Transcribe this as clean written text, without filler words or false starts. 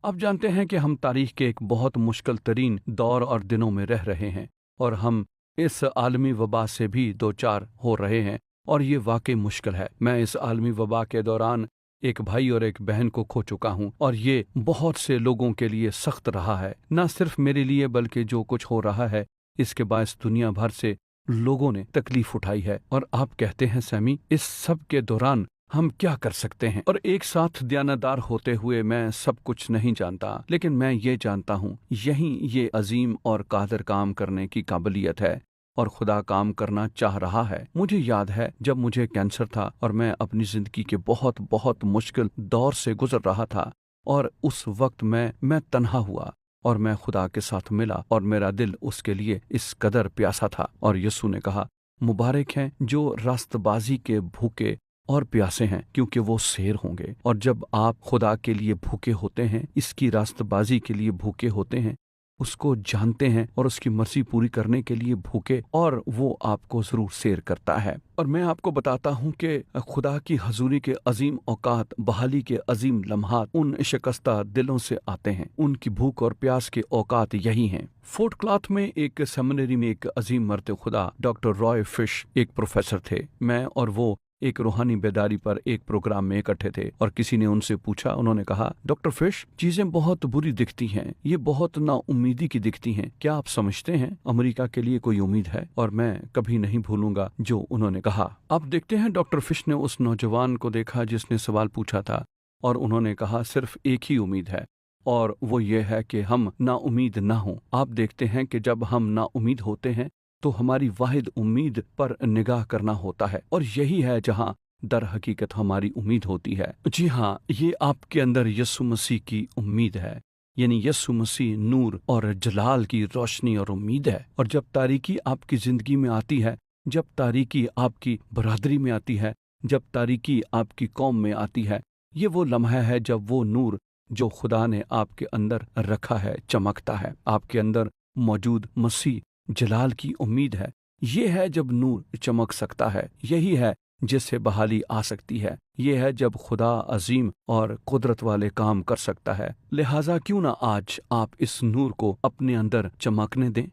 आप जानते हैं कि हम तारीख के एक बहुत मुश्किल तरीन दौर और दिनों में रह रहे हैं और हम इस आलमी वबा से भी दो चार हो रहे हैं और ये वाकई मुश्किल है। मैं इस आलमी वबा के दौरान एक भाई और एक बहन को खो चुका हूँ और ये बहुत से लोगों के लिए सख्त रहा है, ना सिर्फ मेरे लिए बल्कि जो कुछ हो रहा है इसके बायस दुनिया भर से लोगों ने तकलीफ उठाई है। और आप कहते हैं सैमी, इस सब के दौरान हम क्या कर सकते हैं? और एक साथ दयानतदार होते हुए मैं सब कुछ नहीं जानता, लेकिन मैं ये जानता हूँ यही ये अजीम और कादर काम करने की काबिलियत है और खुदा काम करना चाह रहा है। मुझे याद है जब मुझे कैंसर था और मैं अपनी जिंदगी के बहुत बहुत मुश्किल दौर से गुजर रहा था और उस वक्त मैं तन्हा हुआ और मैं खुदा के साथ मिला और मेरा दिल उसके लिए इस कदर प्यासा था। और यीशु ने कहा, मुबारक हैं जो रास्तबाजी के भूखे और प्यासे हैं, क्योंकि वो शेर होंगे। और जब आप खुदा के लिए भूखे होते हैं, इसकी रास्तबाजी के लिए भूखे होते हैं, उसको जानते हैं और उसकी मर्जी पूरी करने के लिए भूखे, और वो आपको जरूर शेर करता है। और मैं आपको बताता हूँ कि खुदा की हजूरी के अजीम औकात, बहाली के अजीम लम्हात उन शिकस्ता दिलों से आते हैं। उनकी भूख और प्यास के औकात यही हैं। फोर्ट क्लॉथ में एक सेमिनरी में एक अजीम मर्द खुदा डॉक्टर रॉय फिश एक प्रोफेसर थे। मैं और वो एक रूहानी बेदारी पर एक प्रोग्राम में इकट्ठे थे और किसी ने उनसे पूछा, उन्होंने कहा, डॉक्टर फिश, चीजें बहुत बुरी दिखती हैं, ये बहुत नाउम्मीदी की दिखती हैं, क्या आप समझते हैं अमेरिका के लिए कोई उम्मीद है? और मैं कभी नहीं भूलूंगा जो उन्होंने कहा। अब देखते हैं, डॉक्टर फिश ने उस नौजवान को देखा जिसने सवाल पूछा था और उन्होंने कहा, सिर्फ एक ही उम्मीद है और वो ये है कि हम नाउम्मीद ना हों। आप देखते हैं कि जब हम नाउम्मीद होते हैं तो हमारी वाहिद उम्मीद पर निगाह करना होता है और यही है जहां दर हकीकत हमारी उम्मीद होती है। जी हाँ, ये आपके अंदर यीशु मसीह की उम्मीद है, यानी यीशु मसीह नूर और जलाल की रोशनी और उम्मीद है। और जब तारीकी आपकी जिंदगी में आती है, जब तारीकी आपकी बरादरी में आती है, जब तारीकी आपकी कौम में आती है, ये वो लम्हा है जब वो नूर जो खुदा ने आपके अंदर रखा है चमकता है। आपके अंदर मौजूद मसीह जलाल की उम्मीद है। ये है जब नूर चमक सकता है, यही है जिससे बहाली आ सकती है, ये है जब खुदा अजीम और कुदरत वाले काम कर सकता है। लिहाजा क्यों ना आज आप इस नूर को अपने अंदर चमकने दें।